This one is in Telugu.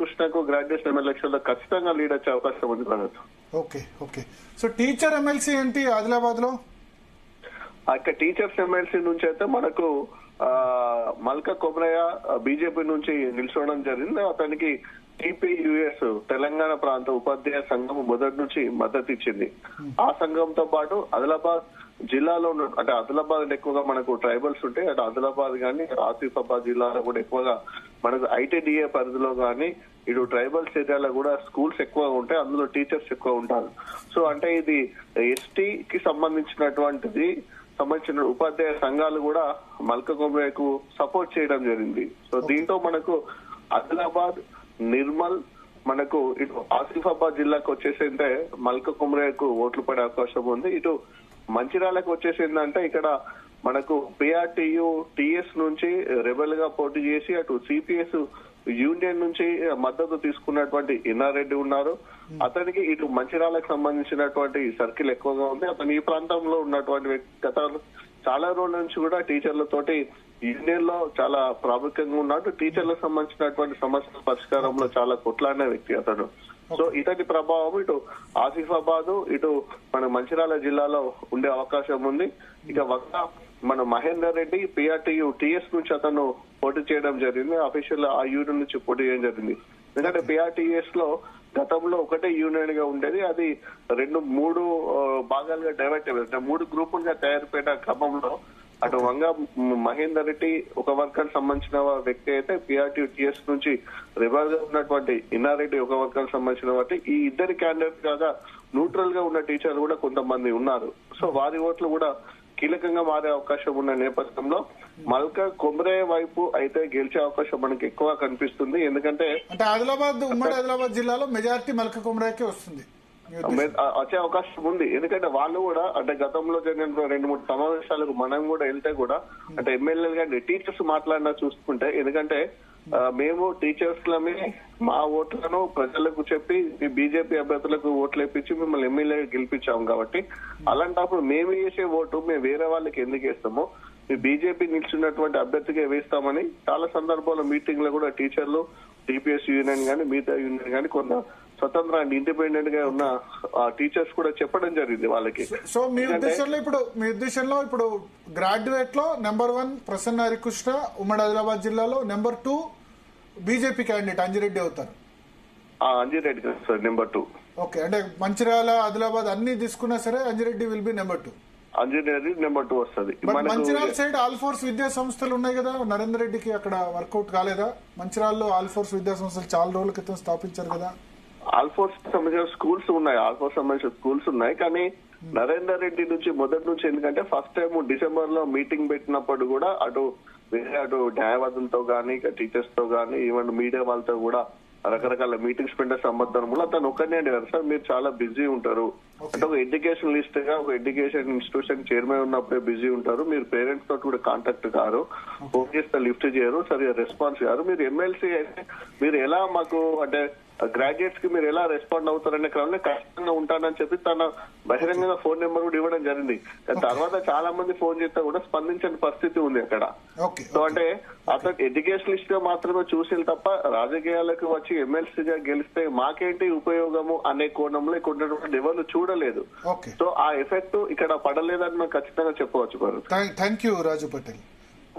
కృష్ణకు గ్రాడ్యుయేషన్ ఎలక్షన్ లో ఖచ్చితంగా లీడ్ వచ్చే అవకాశం ఉంది Bharat. Okay okay. So teacher MLC ఏంటి ఆదిలాబాద్ లో? అక్కడ టీచర్స్ ఎమ్మెల్సీ నుంచి అయితే మనకు మల్క కొమరయ్య బీజేపీ నుంచి నిల్చోవడం జరిగింది. అతనికి టీపీయూఎస్ తెలంగాణ ప్రాంత ఉపాధ్యాయ సంఘం మొదటి నుంచి మద్దతు ఇచ్చింది. ఆ సంఘంతో పాటు ఆదిలాబాద్ జిల్లాలో అంటే ఆదిలాబాద్ ఎక్కువగా మనకు ట్రైబల్స్ ఉంటాయి. అటు ఆదిలాబాద్ కానీ ఆసిఫాబాద్ జిల్లాలో కూడా ఎక్కువగా మనకు ఐటీడీఏ పరిధిలో కానీ ఇటు ట్రైబల్స్ ఏరియాలో కూడా స్కూల్స్ ఎక్కువగా ఉంటాయి, అందులో టీచర్స్ ఎక్కువ ఉంటారు. సో అంటే ఇది ఎస్టీకి సంబంధించిన ఉపాధ్యాయ సంఘాలు కూడా మల్క కొమరయ్యకు సపోర్ట్ చేయడం జరిగింది. సో దీంతో మనకు ఆదిలాబాద్, నిర్మల్, మనకు ఇటు ఆసిఫాబాద్ జిల్లాకు వచ్చేసింటే మల్క కొమరయ్యకు ఓట్లు పడే అవకాశం ఉంది. ఇటు మంచిర్యాలకు వచ్చేసిందంటే ఇక్కడ మనకు పిఆర్టీయు టిఎస్ నుంచి రెబల్ గా పోటీ చేసి అటు సిపిఎస్ యూనియన్ నుంచి మద్దతు తీసుకున్నటువంటి ఇన్నారెడ్డి ఉన్నారు. అతనికి ఇటు మంచిర్యాలకు సంబంధించినటువంటి సర్కిల్ ఎక్కువగా ఉంది. అతను ఈ ప్రాంతంలో ఉన్నటువంటి వ్యక్తి గత చాలా రోజుల నుంచి కూడా టీచర్లతోటి యూనియన్ లో చాలా ప్రాముఖ్యంగా ఉన్నాడు. టీచర్లకు సంబంధించినటువంటి సమస్యల పరిష్కారంలో చాలా కొట్లాడిన వ్యక్తి అతను. సో ఇతని ప్రభావం ఇటు ఆసిఫాబాద్, ఇటు మన మంచిర్యాల జిల్లాలో ఉండే అవకాశం ఉంది. ఇక మన మహేందర్ రెడ్డి పిఆర్టీయు టిఎస్ నుంచి అతను పోటీ చేయడం జరిగింది. అఫీషియల్ ఆ యూనియన్ నుంచి పోటీ చేయడం జరిగింది. ఎందుకంటే పిఆర్టీఎస్ లో గతంలో ఒకటే యూనియన్ గా ఉండేది, అది 2-3 భాగాలుగా డైవర్ట్ అయ్యింది. 3 గ్రూపులుగా తయారుపోయిన క్రమంలో అటు మహేందర్ రెడ్డి ఒక వర్గానికి సంబంధించిన వ్యక్తి అయితే పిఆర్టీ టిఎస్ నుంచి రివర్స్ గా ఉన్నటువంటి ఇన్నారెడ్డి ఒక వర్గానికి సంబంధించిన వాటి ఈ ఇద్దరి క్యాండిడేట్ కాగా న్యూట్రల్ గా ఉన్న టీచర్లు కూడా కొంతమంది ఉన్నారు. సో వారి ఓట్లు కూడా కీలకంగా మారే అవకాశం ఉన్న నేపథ్యంలో మల్క కొమరయ్య వైపు అయితే గెలిచే అవకాశం మనకి ఎక్కువ కనిపిస్తుంది. ఎందుకంటే ఆదిలాబాద్, ఉమ్మడి ఆదిలాబాద్ జిల్లాలో మెజారిటీ మల్క కొమరయ్యకే వస్తుంది, వచ్చే అవకాశం ఉంది. ఎందుకంటే వాళ్ళు కూడా అంటే గతంలో జరిగిన 2-3 సమావేశాలకు మనం కూడా వెళ్తే కూడా అంటే ఎమ్మెల్యేలు కానీ టీచర్స్ మాట్లాడినా చూసుకుంటే, ఎందుకంటే మేము టీచర్స్లమే మా ఓట్లను ప్రజలకు చెప్పి బీజేపీ అభ్యర్థులకు ఓట్లు వేయించి మిమ్మల్ని ఎమ్మెల్యే గెలిపించాము కాబట్టి అలాంటప్పుడు మేము వేసే ఓటు మేము వేరే వాళ్ళకి ఎందుకు వేస్తామో బీజేపీ నిల్చున్నటువంటి అభ్యర్థిగా వేస్తామని చాలా సందర్భాల్లో మీటింగ్ లో కూడా టీచర్లు, టీపీఎస్ యూనియన్ కానీ మిగతా యూనియన్ కానీ కొంత స్వతంత్ర అండ్ ఇండిపెండెంట్ గా ఉన్న టీచర్స్ కూడా చెప్పడం జరిగింది వాళ్ళకి. సో మీ ఉద్దేశంలో ఇప్పుడు గ్రాడ్యుయేట్ లో నెంబర్ 1 ప్రసన్న హరికృష్ణ ఉమ్మడి ఆదిలాబాద్ జిల్లాలో, నెంబర్ 2 బీజేపీ క్యాండిడేట్ అంజిరెడ్డి అవుతారు. Anji Reddy sir number 2. ఓకే, అంటే మంచిర్యాల, ఆదిలాబాద్ అన్ని తీసుకున్నా సరే Anji Reddy will be number 2. Anji Reddy number 2 వస్తుంది. మంచిర్యాల సైడ్ ఆల్ఫోర్స్ విద్యా సంస్థలు ఉన్నాయి కదా, నరేందర్ రెడ్డికి అక్కడ వర్కౌట్ కాలేదా? మంచిర్యాలలో ఆల్ఫోర్స్ విద్యా సంస్థలు చాలా రోజుల క్రితం స్థాపించారు కదా. ఆల్ఫోర్స్ సంబంధించిన స్కూల్స్ ఉన్నాయి, ఆల్ఫోర్స్ సంబంధించిన స్కూల్స్ ఉన్నాయి. కానీ నరేందర్ రెడ్డి నుంచి మొదటి నుంచి ఎందుకంటే ఫస్ట్ టైం డిసెంబర్ లో మీటింగ్ పెట్టినప్పుడు కూడా అటు న్యాయవాదులతో గానీ టీచర్స్ తో గానీ ఈవెన్ మీడియా వాళ్ళతో కూడా రకరకాల మీటింగ్స్ పెట్టే సంబంధంలో తను ఒక్కనే అడిగారు, సార్ మీరు చాలా బిజీ ఉంటారు అంటే ఒక ఎడ్యుకేషనలిస్ట్ గా ఒక ఎడ్యుకేషన్ ఇన్స్టిట్యూషన్ చైర్మన్ ఉన్నప్పుడే బిజీ ఉంటారు, మీరు పేరెంట్స్ తోటి కూడా కాంటాక్ట్ కారు, ఫోన్ చేస్తే లిఫ్ట్ చేయరు, సరిగా రెస్పాన్స్ కారు, మీరు ఎమ్మెల్సీ అయితే మీరు ఎలా మాకు అంటే గ్రాడ్యుయేట్స్ కి మీరు ఎలా రెస్పాండ్ అవుతారనే క్రమంలో కష్టంగా ఉంటానని చెప్పి తన బహిరంగంగా ఫోన్ నెంబర్ కూడా ఇవ్వడం జరిగింది. తర్వాత చాలా మంది ఫోన్ చేస్తే కూడా స్పందించని పరిస్థితి ఉంది అక్కడ. సో అంటే అతను ఎడ్యుకేషనిస్ట్ గా మాత్రమే చూసి తప్ప రాజకీయాలకు వచ్చి ఎమ్మెల్సీగా గెలిస్తే మాకేంటి ఉపయోగము అనే కోణంలో ఇక్కడ ఉన్నటువంటి ఎవరు చూడలేదు. సో ఆ ఎఫెక్ట్ ఇక్కడ పడలేదని మనం ఖచ్చితంగా చెప్పవచ్చు. Thank you Raju Patel.